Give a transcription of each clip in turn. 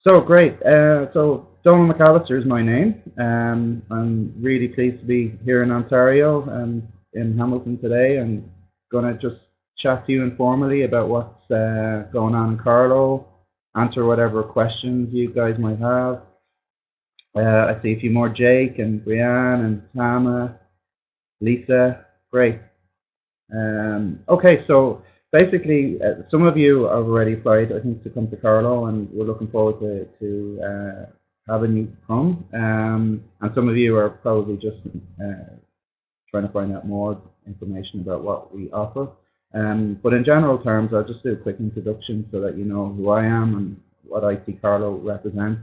So great. So Donal McAllister is my name. I'm really pleased to be here in Ontario and in Hamilton today. I'm going to just chat to you informally about what's going on in Carlow, answer whatever questions you guys might have. I see a few more, Jake and Brianne and Tama, Lisa. Great. Okay, so basically, some of you have already applied, I think, to come to Carlo, and we're looking forward to having you come. And some of you are probably just trying to find out more information about what we offer. But in general terms, I'll just do a quick introduction so that you know who I am and what IT Carlow represents.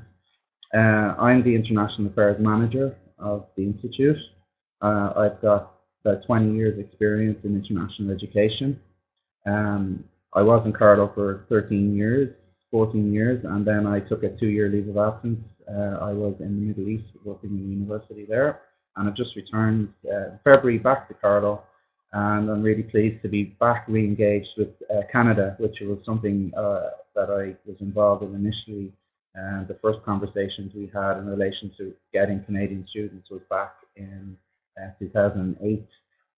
I'm the International Affairs Manager of the Institute. I've got about 20 years experience in international education. I was in Carlo for 13 years, 14 years, and then I took a 2-year leave of absence. I was in the Middle East working in the university there, and I've just returned February back to Carlo, and I'm really pleased to be back re-engaged with Canada, which was something that I was involved in initially. The first conversations we had in relation to getting Canadian students was back in 2008.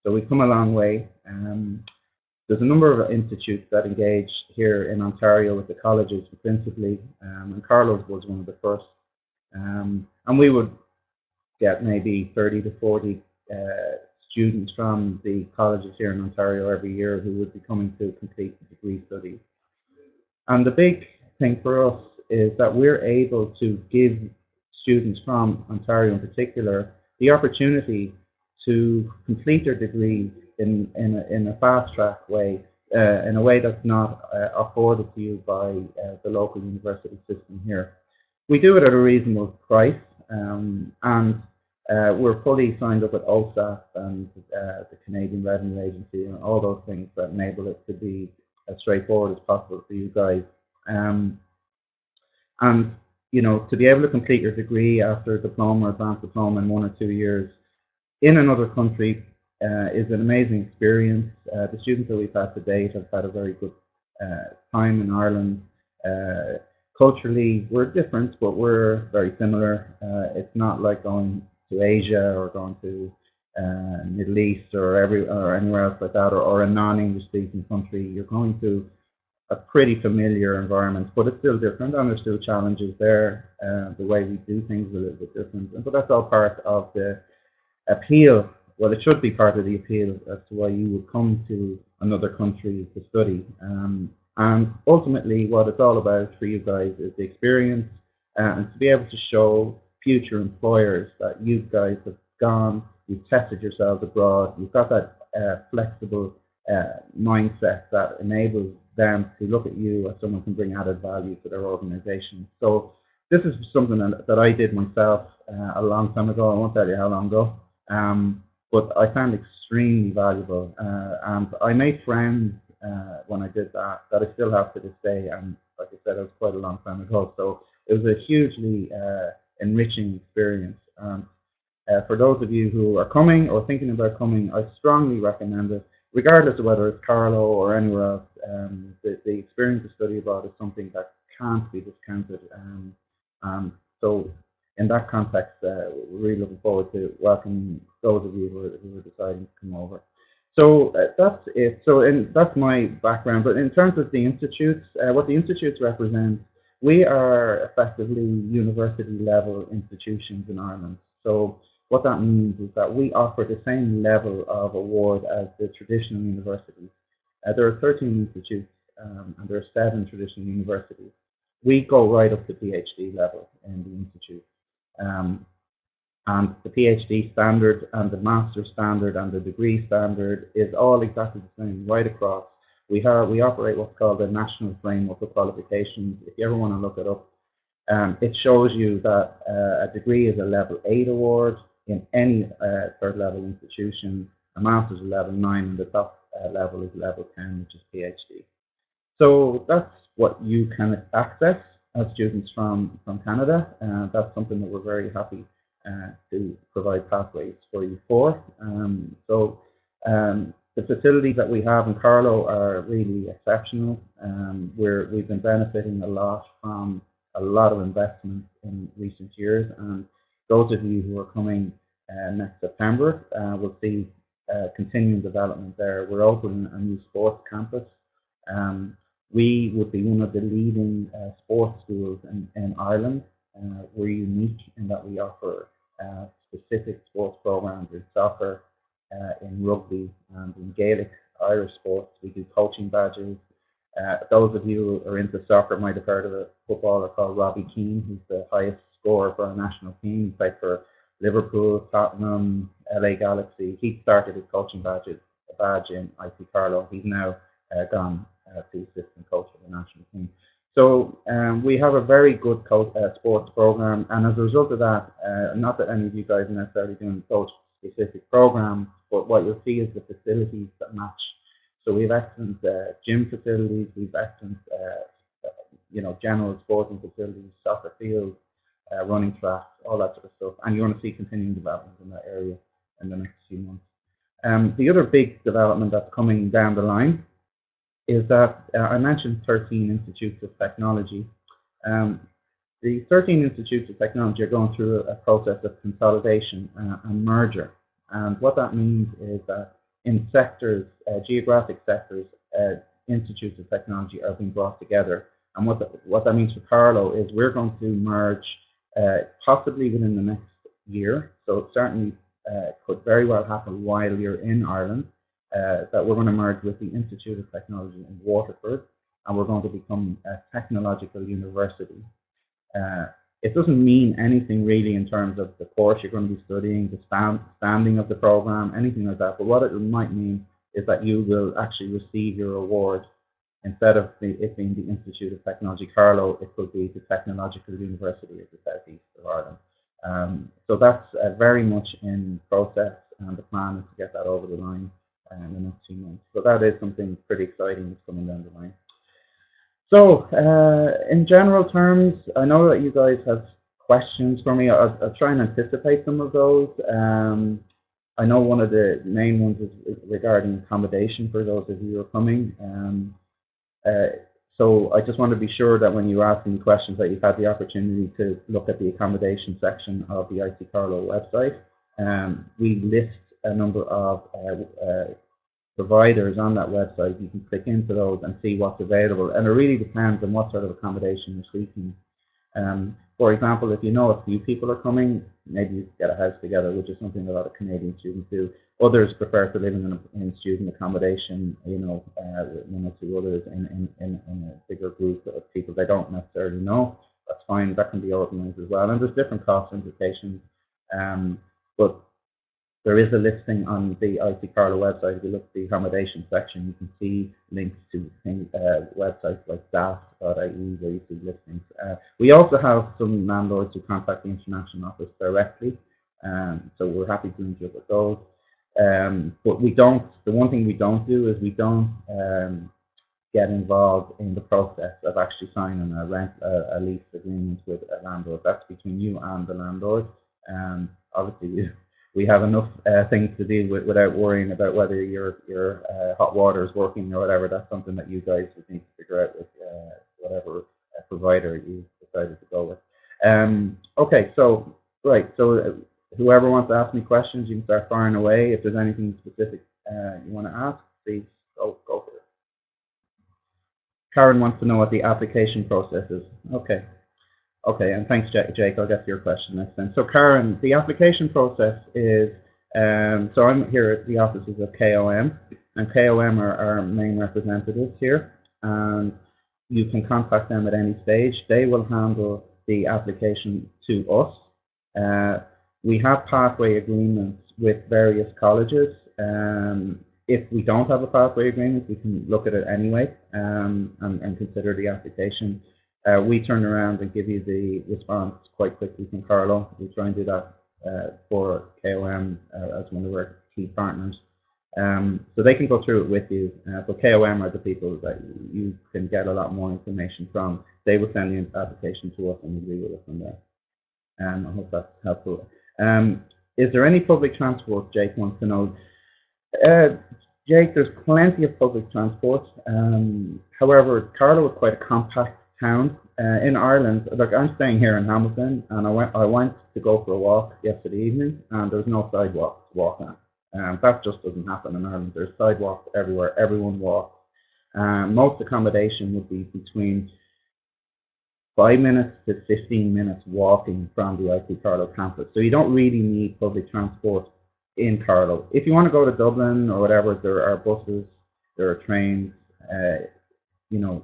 So we've come a long way. There's a number of institutes that engage here in Ontario with the colleges principally, and Carlow was one of the first. And we would get maybe 30 to 40 students from the colleges here in Ontario every year who would be coming to complete the degree studies. And the big thing for us is that we're able to give students from Ontario in particular the opportunity to complete their degree in a fast track way, in a way that's not afforded to you by the local university system here. We do it at a reasonable price, and we're fully signed up with OSAP and the Canadian Revenue Agency and all those things that enable it to be as straightforward as possible for you guys. And you know, to be able to complete your degree after a diploma or advanced diploma in 1 or 2 years in another country is an amazing experience. The students that we've had to date have had a very good time in Ireland. Culturally, we're different, but we're very similar. It's not like going to Asia or going to Middle East or anywhere else like that, or a non-English speaking country. You're going to a pretty familiar environment, but it's still different, and there's still challenges there. The way we do things is a little bit different, but that's all part of the appeal. Well, it should be part of the appeal as to why you would come to another country to study. And ultimately, what it's all about for you guys is the experience and to be able to show future employers that you guys have gone, you've tested yourselves abroad, you've got that flexible mindset that enables them to look at you as someone who can bring added value to their organization. So this is something that I did myself a long time ago. I won't tell you how long ago. But I found extremely valuable, and I made friends when I did that I still have to this day, and like I said, it was quite a long time ago, so it was a hugely enriching experience. For those of you who are coming or thinking about coming, I strongly recommend it, regardless of whether it's Carlow or anywhere else. The experience of study abroad is something that can't be discounted. So in that context, we're really looking forward to welcoming those of you who are deciding to come over. So that's it. So that's my background. But in terms of the institutes, what the institutes represent, we are effectively university-level institutions in Ireland. So what that means is that we offer the same level of award as the traditional universities. There are 13 institutes, and there are 7 traditional universities. We go right up to PhD level in the institute. And the PhD standard and the master's standard and the degree standard is all exactly the same right across. We operate what's called the National Framework of Qualifications. If you ever want to look it up, it shows you that a degree is a level 8 award in any third level institution. A master's is level 9, and the top level is level 10, which is PhD. So that's what you can access as students from Canada. That's something that we're very happy to provide pathways for you for. The facilities that we have in Carlow are really exceptional. We've been benefiting a lot from a lot of investment in recent years, and those of you who are coming next September will see continuing development there. We're opening a new sports campus. We would be one of the leading sports schools in Ireland. We're unique in that we offer specific sports programs in soccer, in rugby, and in Gaelic Irish sports. We do coaching badges. Those of you who are into soccer might have heard of a footballer called Robbie Keane, who's the highest scorer for our national team. He played for Liverpool, Tottenham, LA Galaxy. He started his coaching badge in IT Carlow. He's now gone to assistant coach for the national team. So we have a very good sports program, and as a result of that, not that any of you guys are necessarily doing those specific programs, but what you'll see is the facilities that match. So we have excellent gym facilities, we have excellent, general sporting facilities, soccer fields, running tracks, all that sort of stuff. And you're going to see continuing development in that area in the next few months. The other big development that's coming down the line is that I mentioned 13 institutes of technology. The 13 institutes of technology are going through a process of consolidation and merger. And what that means is that in sectors, geographic sectors, institutes of technology are being brought together. And what that means for Carlow is we're going to merge possibly within the next year. So it certainly could very well happen while you're in Ireland, that we're going to merge with the Institute of Technology in Waterford, and we're going to become a technological university. It doesn't mean anything really in terms of the course you're going to be studying, the standing of the program, anything like that. But what it might mean is that you will actually receive your award. Instead of it being the Institute of Technology Carlow, it could be the Technological University of the South East of Ireland. So that's very much in process, and the plan is to get that over the line in the next few months. So that is something pretty exciting that's coming down the line. So, in general terms, I know that you guys have questions for me. I'll try and anticipate some of those. I know one of the main ones is regarding accommodation for those of you who are coming. So I just want to be sure that when you ask me questions that you've had the opportunity to look at the accommodation section of the IT Carlow website. We list a number of providers on that website. You can click into those and see what's available, and it really depends on what sort of accommodation you're seeking. For example, if you know a few people are coming, maybe you get a house together, which is something a lot of Canadian students do. Others prefer to live in student accommodation, with one or two others in a bigger group of people they don't necessarily know. That's fine, that can be organised as well. And there's different cost implications, but there is a listing on the IT Carlow website. If you look at the accommodation section, you can see links to websites like daft.ie where you see listings. We also have some landlords who contact the international office directly, so we're happy to interact with those. But the one thing we don't do is we don't get involved in the process of actually signing a lease agreement with a landlord. That's between you and the landlord. Obviously, we have enough things to deal with without worrying about whether your hot water is working or whatever. That's something that you guys would need to figure out with whatever provider you decided to go with. Okay, so right, so whoever wants to ask me questions, you can start firing away. If there's anything specific you want to ask, please go for it. Karen wants to know what the application process is. Okay, and thanks, Jake. I'll get to your question next time. So, Karen, the application process is, so I'm here at the offices of KOM, and KOM are our main representatives here, and you can contact them at any stage. They will handle the application to us. We have pathway agreements with various colleges. If we don't have a pathway agreement, we can look at it anyway and consider the application. We turn around and give you the response quite quickly from Carlow. We try and do that for KOM as one of our key partners. So they can go through it with you, but KOM are the people that you can get a lot more information from. They will send the application to us and we'll deal with it from there. I hope that's helpful. Is there any public transport, Jake wants to know? Jake, there's plenty of public transport. However, Carlow is quite a compact town. In Ireland, look, I'm staying here in Hamilton, and I went to go for a walk yesterday evening, and there's no sidewalk to walk on. That just doesn't happen in Ireland. There's sidewalks everywhere. Everyone walks. Most accommodation would be between 5 minutes to 15 minutes walking from the IT Carlow campus. So you don't really need public transport in Carlow. If you want to go to Dublin or whatever, there are buses, there are trains. You'll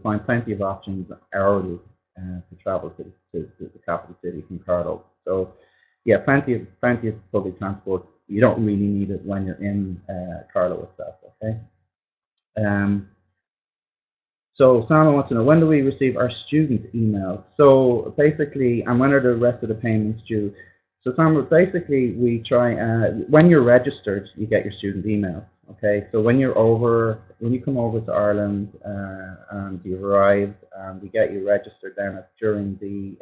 find plenty of options hourly to travel to the capital city from Carlow. So yeah, plenty of public transport. You don't really need it when you're in Carlow itself. Okay. So Sam wants to know, when do we receive our student email? So basically, and when are the rest of the payments due? So Sam, basically, we try, when you're registered, you get your student email. Okay, so when you come over to Ireland and you've arrived, we get you registered then during the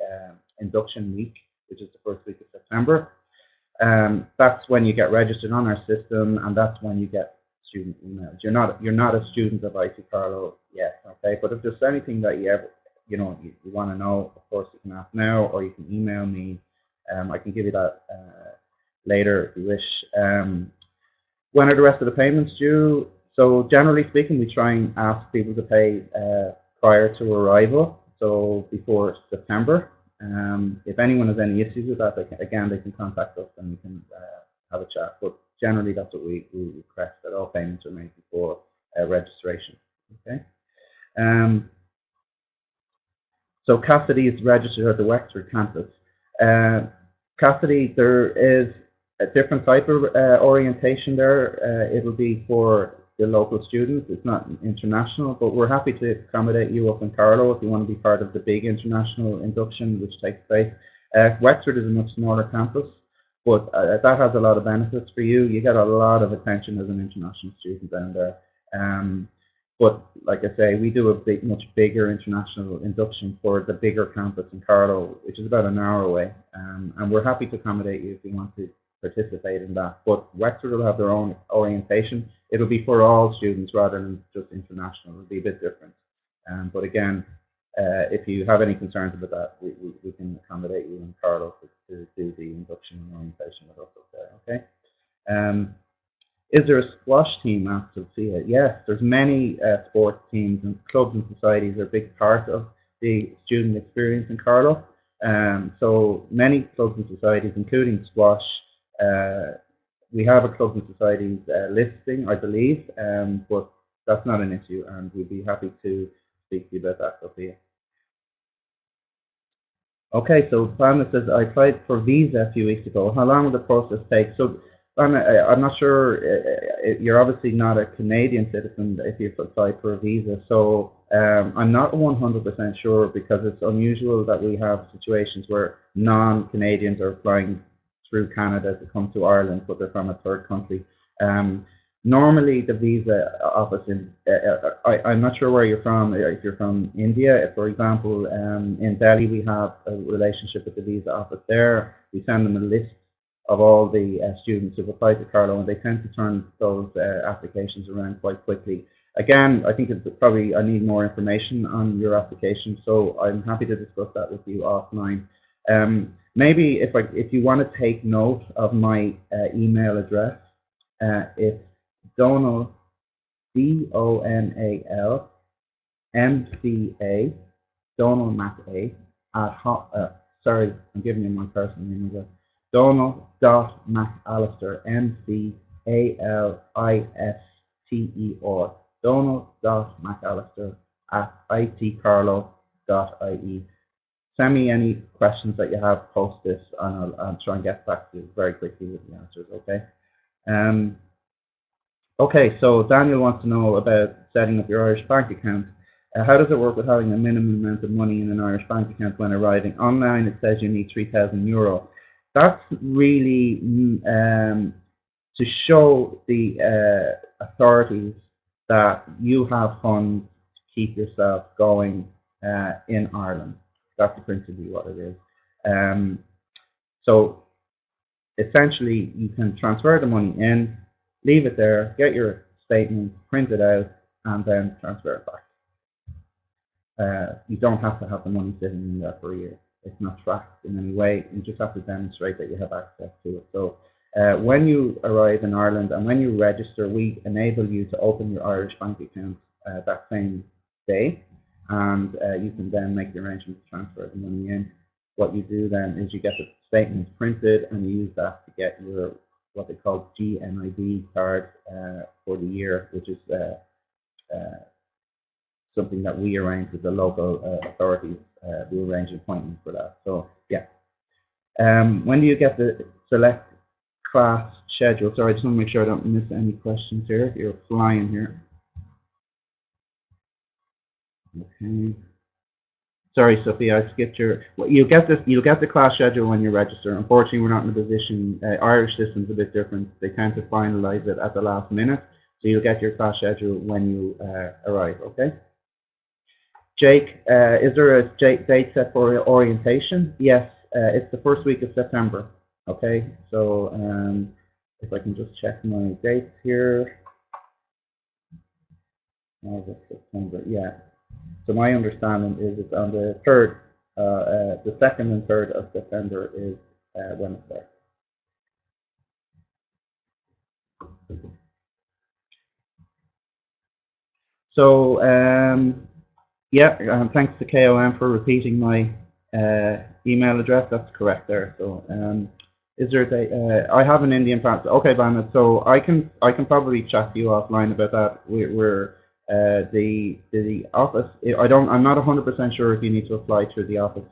induction week, which is the first week of September. That's when you get registered on our system, and that's when you get student emails. You're not a student of IT Carlow yet, okay? But if there's anything that you want to know, of course you can ask now, or you can email me. I can give you that later if you wish. When are the rest of the payments due? So generally speaking, we try and ask people to pay prior to arrival, so before September. If anyone has any issues with that, they can contact us and we can have a chat. But generally, that's what we request, that all payments are made before registration. Okay. So Cassidy is registered at the Wexford campus. Cassidy, there is a different type of orientation there. It'll be for the local students. It's not international, but we're happy to accommodate you up in Carlow if you want to be part of the big international induction which takes place. Wexford is a much smaller campus, but that has a lot of benefits for you. You get a lot of attention as an international student down there. But like I say, we do a much bigger international induction for the bigger campus in Carlow, which is about an hour away. And we're happy to accommodate you if you want to participate in that. But Wexford will have their own orientation. It'll be for all students rather than just international. It'll be a bit different. But again, if you have any concerns about that, we can accommodate you in Carlow to do the induction and orientation with us up there. Okay. Is there a squash team asked Sophia? Yes, there's many sports teams, and clubs and societies are a big part of the student experience in Carlow. So many clubs and societies, including squash. We have a clubs and societies listing, I believe, but that's not an issue, and we'd be happy to speak to you about that, Sophia. Okay, so Pamela says, I applied for visa a few weeks ago. How long will the process take? So I'm not sure, you're obviously not a Canadian citizen if you've applied for a visa, so I'm not 100% sure, because it's unusual that we have situations where non-Canadians are applying through Canada to come to Ireland, but they're from a third country. Normally the visa office I'm not sure where you're from. If you're from India, for example, in Delhi we have a relationship with the visa office there. We send them a list of all the students who've applied to Carlow, and they tend to turn those applications around quite quickly. Again, I think it's probably I need more information on your application, so I'm happy to discuss that with you offline. Maybe if you want to take note of my email address, it's Donal, DONAL MCA, Donal McA at sorry, I'm giving you my personal email address. Donal.McAllister, McAllister, Donal.McAllister at itcarlow.ie. Send me any questions that you have post this, and I'll try and get back to you very quickly with the answers, okay? Okay, so Daniel wants to know about setting up your Irish bank account. How does it work with having a minimum amount of money in an Irish bank account when arriving? Online it says you need €3,000. That's really to show the authorities that you have funds to keep yourself going in Ireland. That's principally what it is. So essentially, you can transfer the money in, leave it there, get your statement, print it out, and then transfer it back. you don't have to have the money sitting in there for a year. It's not tracked in any way. You just have to demonstrate that you have access to it. So when you arrive in Ireland and when you register, we enable you to open your Irish bank account that same day, and you can then make the arrangement to transfer the money in. What you do then is you get the statement printed and you use that to get your what they call GNID card for the year, which is something that we arrange with the local authorities. We arrange an appointment for that. So yeah. When do you get the select class schedule? Sorry, I just want to make sure I don't miss any questions here. You're flying here. Okay. Sorry, Sophia, I skipped your. Well, you'll get the class schedule when you register. Unfortunately, we're not in a position. Irish system's a bit different. They tend to finalise it at the last minute, so you'll get your class schedule when you arrive. Okay. Jake, is there a date set for orientation? Yes, it's the first week of September. Okay, so if I can just check my dates here. August, September, yeah. So my understanding is it's on the 3rd, the 2nd and 3rd of September is when it starts. So yeah, thanks to KOM for repeating my email address. That's correct there. So is there a date? I have an Indian passport. Okay, Bana. So I can probably chat to you offline about that. We're the office. I'm not 100% sure if you need to apply through the office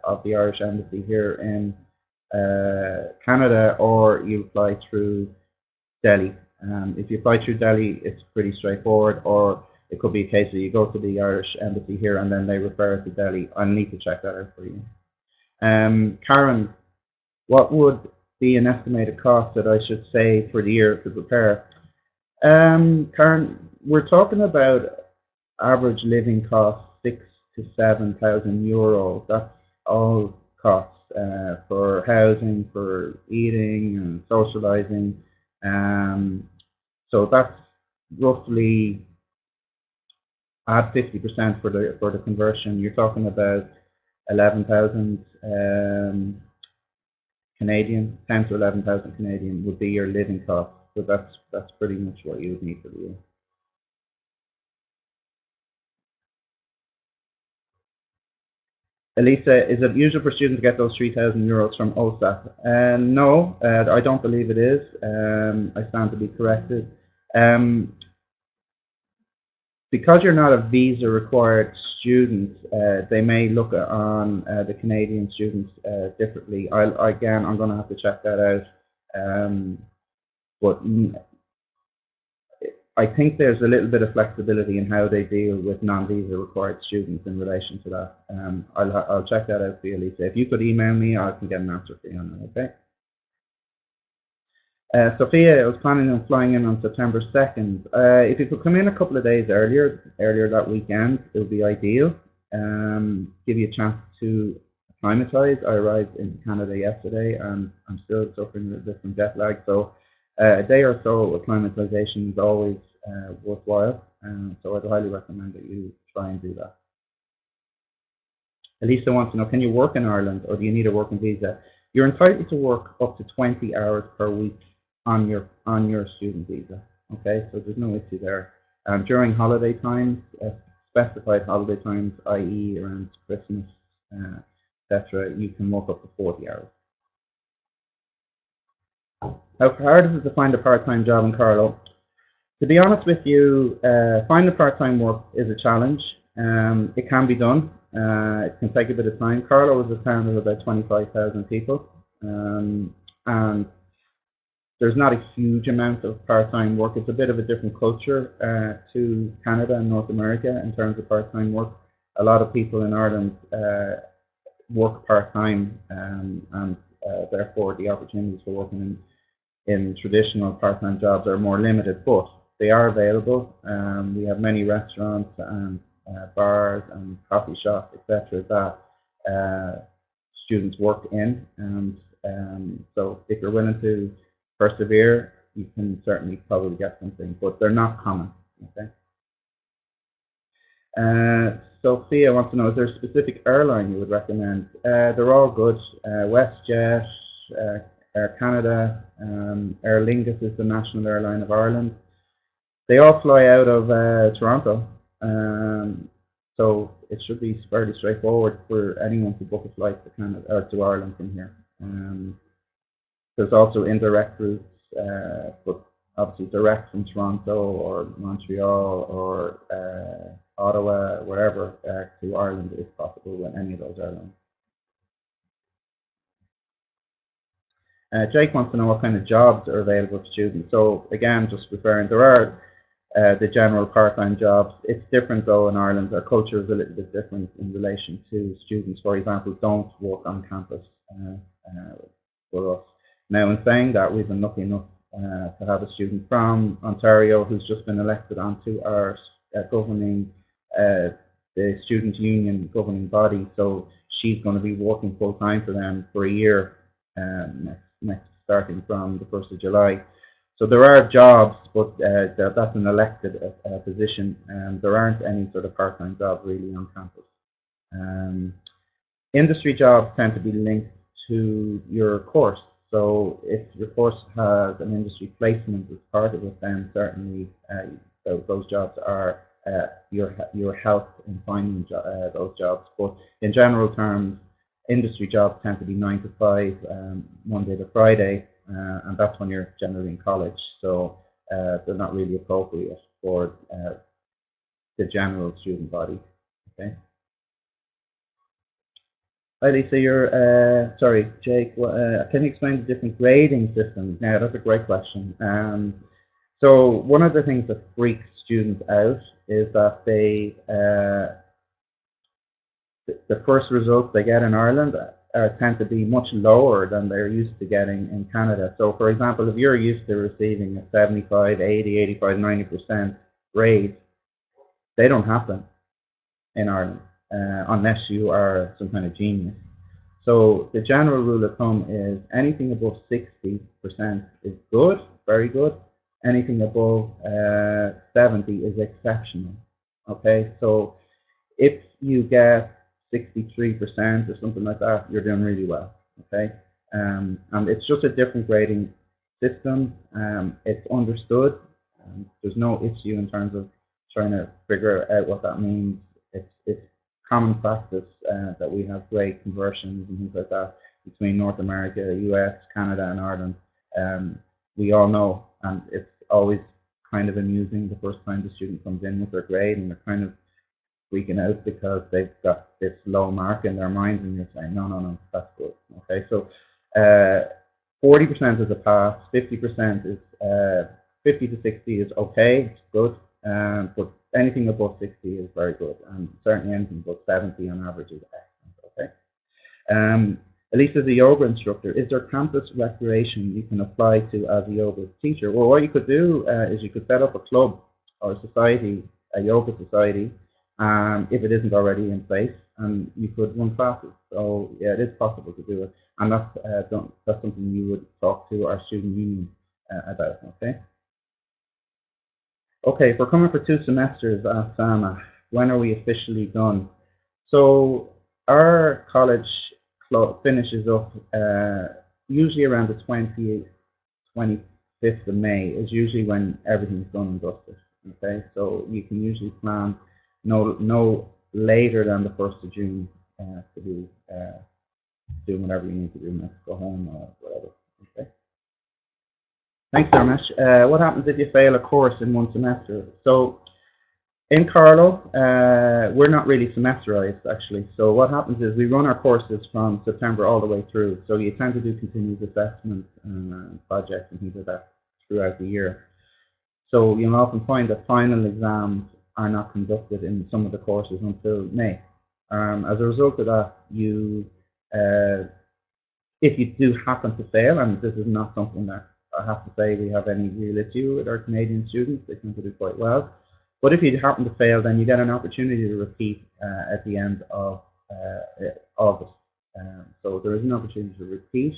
of the Irish Embassy here in Canada, or you apply through Delhi. If you apply through Delhi, it's pretty straightforward, or it could be a case that you go to the Irish Embassy here and then they refer it to Delhi. I'll need to check that out for you. Karen, what would be an estimated cost that I should say for the year to prepare? Karen, we're talking about average living costs 6,000 to 7,000 euros. That's all costs for housing, for eating and socializing. So that's roughly add 50% for the conversion. You're talking about 11,000 Canadian, 10 to 11,000 Canadian would be your living cost. So that's pretty much what you would need for the year. Elisa, is it usual for students to get those 3,000 euros from OSAP? No, I don't believe it is. I stand to be corrected. Because you're not a visa required student, they may look on the Canadian students differently. Again, I'm going to have to check that out. But I think there's a little bit of flexibility in how they deal with non-visa required students in relation to that. I'll check that out for you, Lisa. If you could email me, I can get an answer for you on that, okay? Sophia, I was planning on flying in on September 2nd. If you could come in a couple of days earlier that weekend, it would be ideal. Give you a chance to acclimatise. I arrived in Canada yesterday and I'm still suffering a bit from jet lag. So a day or so of acclimatisation is always worthwhile. So I'd highly recommend that you try and do that. Elisa wants to know, can you work in Ireland or do you need a working visa? You're entitled to work up to 20 hours per week on your student visa. Okay, so there's no issue there. During holiday times, specified holiday times, i.e. around Christmas, etc., you can work up to 40 hours. How hard is it to find a part-time job in Carlow? To be honest with you, finding part-time work is a challenge. It can be done. It can take a bit of time. Carlow is a town of about 25,000 people, and there's not a huge amount of part-time work. It's a bit of a different culture to Canada and North America in terms of part-time work. A lot of people in Ireland work part-time, and therefore the opportunities for working in traditional part-time jobs are more limited, but they are available. We have many restaurants and bars and coffee shops, etc., that students work in, and so if you're willing to persevere, you can certainly probably get something, but they're not common. Okay. Sophia wants to know, is there a specific airline you would recommend? They're all good. WestJet, Air Canada, Aer Lingus is the national airline of Ireland. They all fly out of Toronto, so it should be fairly straightforward for anyone to book a flight to Canada or to Ireland from here. There's also indirect routes, but obviously direct from Toronto or Montreal or Ottawa, wherever, to Ireland is possible with any of those airlines. Jake wants to know what kind of jobs are available to students. So again, just referring, there are the general part-time jobs. It's different though in Ireland. Our culture is a little bit different in relation to students, for example, don't work on campus for us. Now in saying that, we've been lucky enough to have a student from Ontario who's just been elected onto our governing, the student union governing body. So she's going to be working full-time for them for a year next starting from the 1st of July. So there are jobs, but that's an elected position, and there aren't any sort of part-time jobs really on campus. Industry jobs tend to be linked to your course. So if your course has an industry placement as part of it, then certainly those jobs are your help in finding those jobs. But in general terms, industry jobs tend to be 9 to 5, Monday to Friday, and that's when you're generally in college. So they're not really appropriate for the general student body. Okay. Hi Lisa, sorry, Jake, can you explain the different grading systems? Now, that's a great question. So one of the things that freaks students out is that the first results they get in Ireland tend to be much lower than they're used to getting in Canada. So for example, if you're used to receiving a 75, 80, 85, 90% grade, they don't have them in Ireland unless you are some kind of genius. So the general rule of thumb is anything above 60% is good, very good. Anything above 70 is exceptional. Okay, so if you get 63% or something like that, you're doing really well. Okay, and it's just a different grading system. It's understood. There's no issue in terms of trying to figure out what that means. It's common practice that we have grade conversions and things like that between North America, US, Canada, and Ireland. We all know, and it's always kind of amusing the first time the student comes in with their grade and they're kind of freaking out because they've got this low mark in their minds, and you're saying, no, that's good. Okay, so 40% is a pass, 50% is 50 to 60 is okay, it's good, but anything above 60 is very good, and certainly anything above 70 on average is excellent. Okay. Elisa is a yoga instructor. Is there campus recreation you can apply to as a yoga teacher? Well, what you could do is you could set up a club or a society, a yoga society, if it isn't already in place, and you could run classes. So yeah, it is possible to do it, and that's something you would talk to our student union about. Okay. Okay, we're coming for 2 semesters at SAMA. When are we officially done? So our college finishes up usually around the 25th of May is usually when everything's done and dusted. Okay, so you can usually plan no later than the 1st of June to be doing whatever you need to do next, go home or whatever. Okay. Thanks very much. What happens if you fail a course in 1 semester? So in Carlow, we're not really semesterized actually. So what happens is we run our courses from September all the way through. So you tend to do continuous assessment projects and things like that throughout the year. So you'll often find that final exams are not conducted in some of the courses until May. As a result of that, if you do happen to fail, and this is not something that I have to say we have any real issue with our Canadian students, they tend to do quite well. But if you happen to fail, then you get an opportunity to repeat at the end of August. So there is an opportunity to repeat.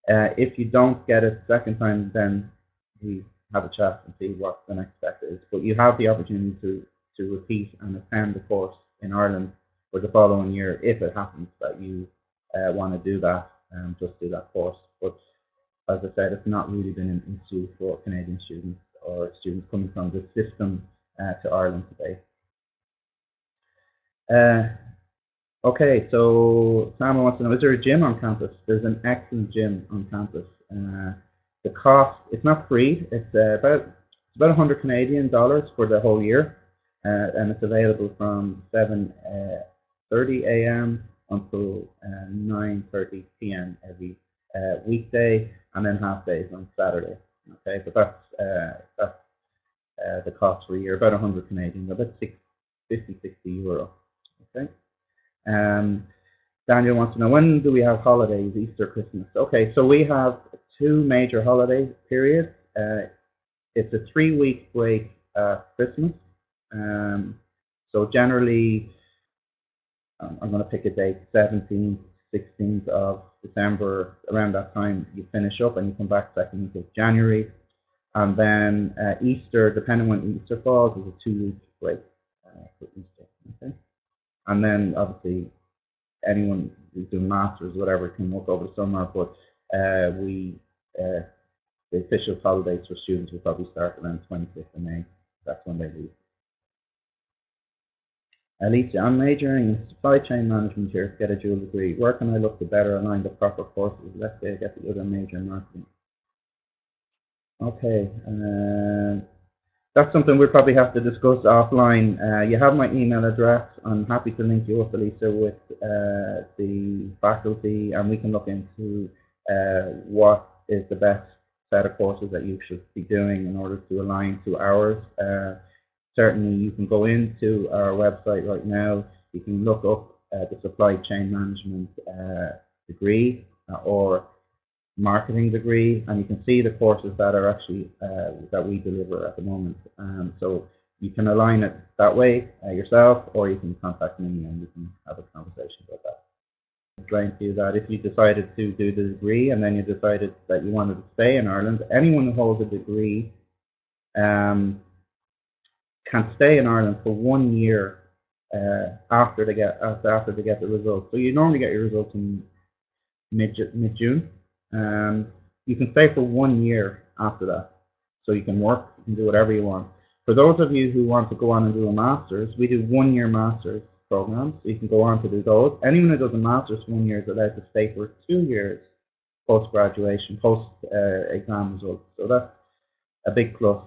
If you don't get it the second time, then we have a chat and see what the next step is. But you have the opportunity to repeat and attend the course in Ireland for the following year, if it happens that you want to do that, just do that course. But as I said, it's not really been an issue for Canadian students or students coming from the system to Ireland today. Okay, so Sam wants to know, is there a gym on campus? There's an excellent gym on campus. The cost, it's not free, it's about $100 Canadian for the whole year, and it's available from 7:30 a.m. until 9:30 p.m. every weekday, and then half days on Saturday. Okay, so that's the cost for a year, about 100 Canadian, about 50, 60 euro. Okay. Daniel wants to know, when do we have holidays, Easter, Christmas? Okay, so we have 2 major holiday periods. It's a 3-week break at Christmas. So generally, I'm going to pick a date, 17th, 16th of December. Around that time, you finish up and you come back 2nd of January. And then Easter, depending on when Easter falls, is a 2-week break for Easter. Okay. And then obviously anyone who's doing masters, whatever, can work over the summer. But the official holidays for students will probably start around 25th of May. That's when they leave. Alicia, I'm majoring in supply chain management here to get a dual degree. Where can I look to better align the proper courses? Let's say I get the other major in marketing. Okay. That's something we'll probably have to discuss offline. You have my email address. I'm happy to link you up, Elisa, with the faculty, and we can look into what is the best set of courses that you should be doing in order to align to ours. Certainly, you can go into our website right now. You can look up the supply chain management degree or marketing degree, and you can see the courses that are actually that we deliver at the moment. So you can align it that way yourself, or you can contact me and we can have a conversation about that. Explain to you that if you decided to do the degree and then you decided that you wanted to stay in Ireland, anyone who holds a degree can stay in Ireland for 1 year after they get the results. So you normally get your results in mid-June. You can stay for 1 year after that. So you can work, you can do whatever you want. For those of you who want to go on and do a master's, we do 1-year master's programs. So you can go on to do those. Anyone who does a master's 1 year is allowed to stay for 2 years post-graduation, post-exam results. So that's a big plus.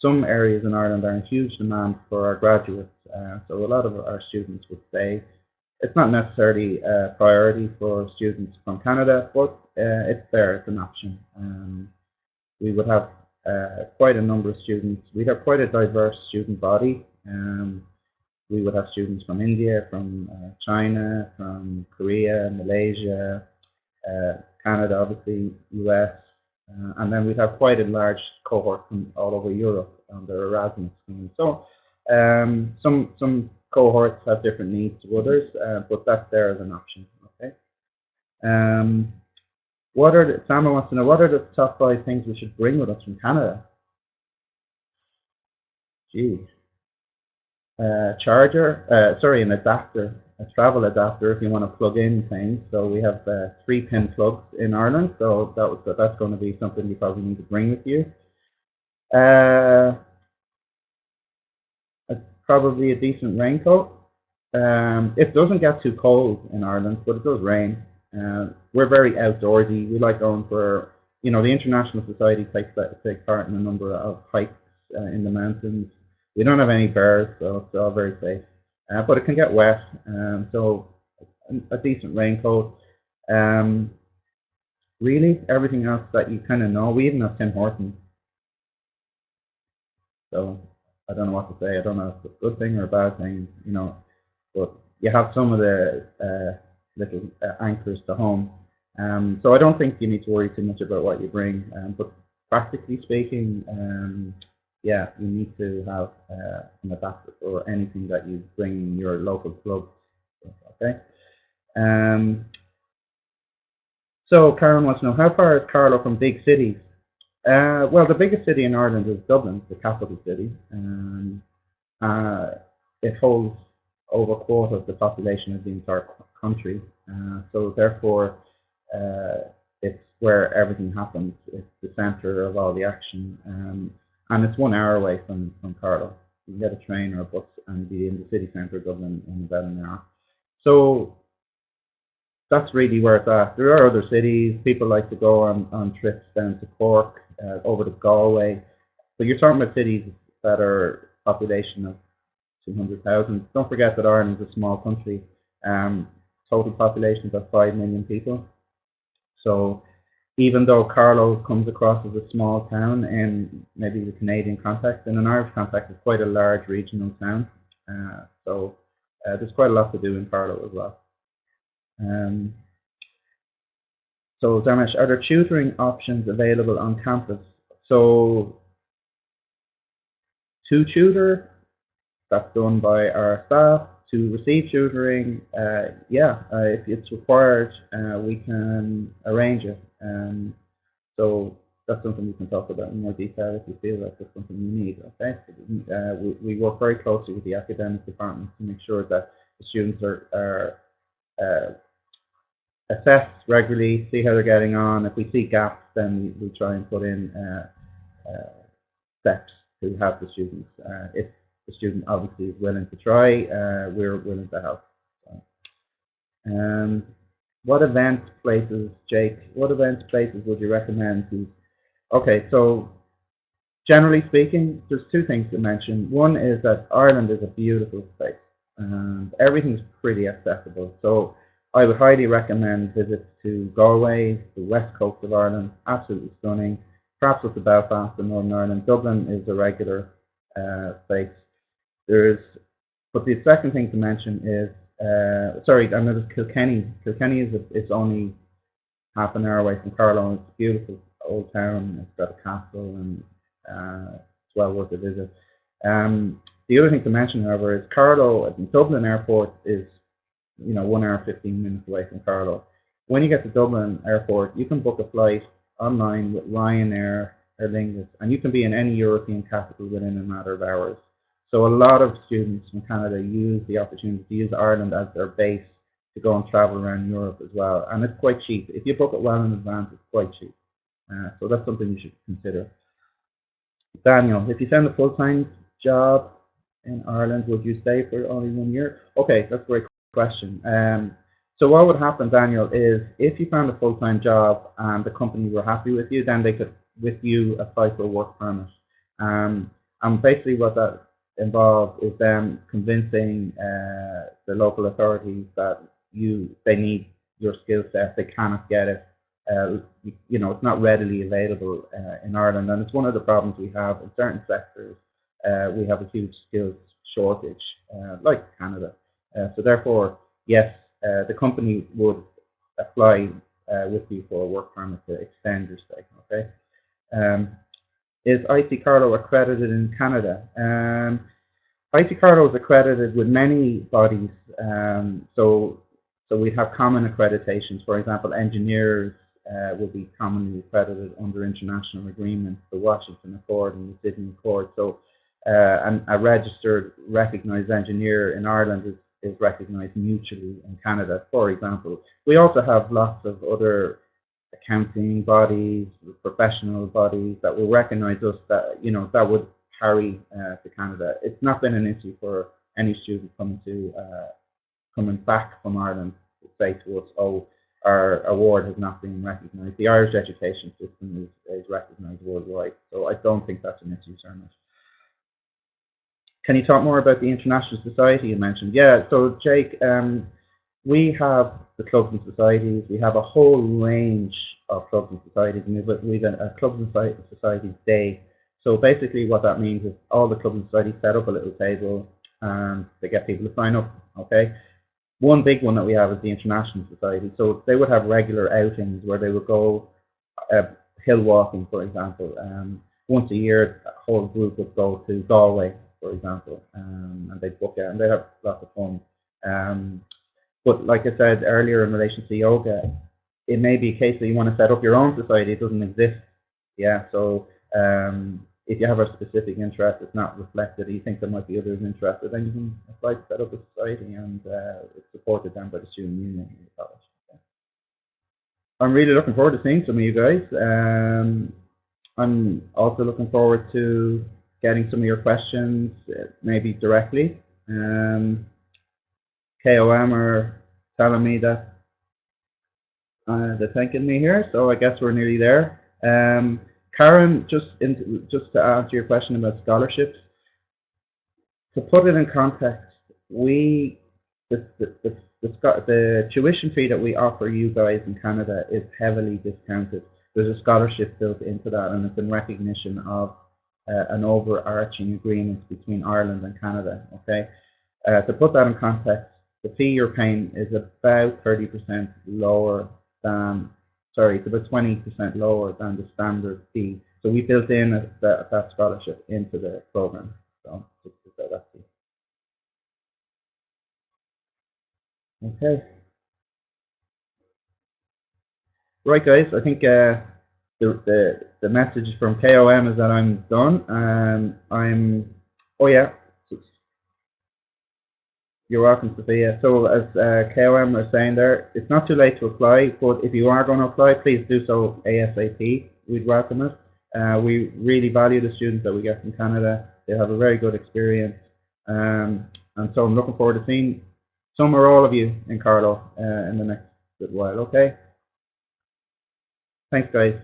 Some areas in Ireland are in huge demand for our graduates. So a lot of our students would stay. It's not necessarily a priority for students from Canada, but it's there, it's an option. We would have quite a number of students. We'd have quite a diverse student body. We would have students from India, from China, from Korea, Malaysia, Canada, obviously, US, and then we'd have quite a large cohort from all over Europe on their Erasmus. So some cohorts have different needs to others, but that's there as an option. Okay. Sam wants to know, what are the top 5 things we should bring with us from Canada? Geez. An adapter, a travel adapter if you want to plug in things. So we have 3-pin plugs in Ireland, so that's going to be something you probably need to bring with you. Probably a decent raincoat. It doesn't get too cold in Ireland, but it does rain. We're very outdoorsy. We like going for, the International Society takes part in a number of hikes in the mountains. We don't have any bears, so it's all very safe. But it can get wet, so a decent raincoat. Really, everything else that you kind of know. We even have Tim Hortons. So I don't know what to say. I don't know if it's a good thing or a bad thing, but you have some of the little anchors to home. So I don't think you need to worry too much about what you bring. But practically speaking, you need to have an adapter for anything that you bring in your local club. Okay. So Karen wants to know, how far is Carlow from big cities? Well, the biggest city in Ireland is Dublin, the capital city. It holds over a quarter of the population of the entire country. So therefore, it's where everything happens. It's the centre of all the action, and it's 1 hour away from Carlow. You can get a train or a bus and be in the city centre of Dublin in about an hour. So that's really where it's at. There are other cities. People like to go on trips down to Cork, over to Galway. So you're talking about cities that are population of 200,000. Don't forget that Ireland is a small country. Total population of about 5 million people. So even though Carlow comes across as a small town in maybe the Canadian context, in an Irish context, it's quite a large regional town. So there's quite a lot to do in Carlow as well. So Damesh, are there tutoring options available on campus? So to tutor, that's done by our staff. To receive tutoring, if it's required, we can arrange it. So that's something we can talk about in more detail if you feel like that's something you need. Okay, so, we work very closely with the academic department to make sure that the students are assessed regularly, see how they're getting on. If we see gaps, then we try and put in steps to help the students. If the student obviously is willing to try, we're willing to help. So, what events, places, Jake, what events, places would you recommend to? Okay, so generally speaking, there's two things to mention. One is that Ireland is a beautiful place and everything's pretty accessible. So I would highly recommend visits to Galway, the west coast of Ireland, absolutely stunning. Perhaps up to Belfast in Northern Ireland. Dublin is a regular place. But the second thing to mention is, there's Kilkenny. Kilkenny it's only half an hour away from Carlow. It's a beautiful old town. It's got a castle and it's well worth a visit. The other thing to mention, however, is Carlow. Dublin Airport is 1 hour 15 minutes away from Carlow. When you get to Dublin Airport, you can book a flight online with Ryanair, Aer Lingus, and you can be in any European capital within a matter of hours. So a lot of students from Canada use the opportunity to use Ireland as their base to go and travel around Europe as well. And it's quite cheap. If you book it well in advance, it's quite cheap. So that's something you should consider. Daniel, if you found a full-time job in Ireland, would you stay for only 1 year? Okay, that's a great question. So what would happen, Daniel, is if you found a full-time job and the company were happy with you, then they could, with you, apply for a work permit. And basically what that involves is them convincing the local authorities that they need your skill set. They cannot get it. It's not readily available in Ireland, and it's one of the problems we have in certain sectors. We have a huge skills shortage, like Canada. So therefore, yes, the company would apply with you for a work permit to extend your stay. Okay. Is IT Carlow accredited in Canada? IT Carlow is accredited with many bodies. So we have common accreditations. For example, engineers will be commonly accredited under international agreements, the Washington Accord and the Sydney Accord. So and a registered, recognized engineer in Ireland is recognized mutually in Canada, for example. We also have lots of other accounting bodies, professional bodies that will recognize us, that that would carry to Canada. It's not been an issue for any student coming back from Ireland to say to us, oh, our award has not been recognized. The Irish education system is recognized worldwide, so I don't think that's an issue, certainly. Can you talk more about the International Society you mentioned? Yeah, so Jake, we have the clubs and societies. We have a whole range of clubs and societies, and we've a clubs and societies day. So basically what that means is all the clubs and societies set up a little table and they get people to sign up, okay? One big one that we have is the International Society. So they would have regular outings where they would go hill walking, for example. Once a year, a whole group would go to Galway, for example, and they'd book it, and they have lots of fun. But like I said earlier in relation to yoga, it may be a case that you want to set up your own society. It doesn't exist. Yeah, so if you have a specific interest, it's not reflected, you think there might be others interested, then you can apply to set up a society, and it's supported then by the student union in the college. I'm really looking forward to seeing some of you guys. I'm also looking forward to getting some of your questions, maybe directly. KOM are telling me that they're thanking me here, so I guess we're nearly there. Karen, just to answer your question about scholarships, to put it in context, the tuition fee that we offer you guys in Canada is heavily discounted. There's a scholarship built into that, and it's in recognition of an overarching agreement between Ireland and Canada. Okay, to put that in context, the fee you're paying is about 30% lower than, sorry, it's about 20% lower than the standard fee. So we built in that scholarship into the program. So just to say that to you. Okay. Right, guys. I think the message from KOM is that I'm done. Oh yeah. You're welcome, Sophia. So as KOM are saying there, it's not too late to apply, but if you are going to apply, please do so ASAP. We'd welcome it. We really value the students that we get from Canada. They have a very good experience. And so I'm looking forward to seeing some or all of you in Carlow in the next little while. Okay? Thanks, guys.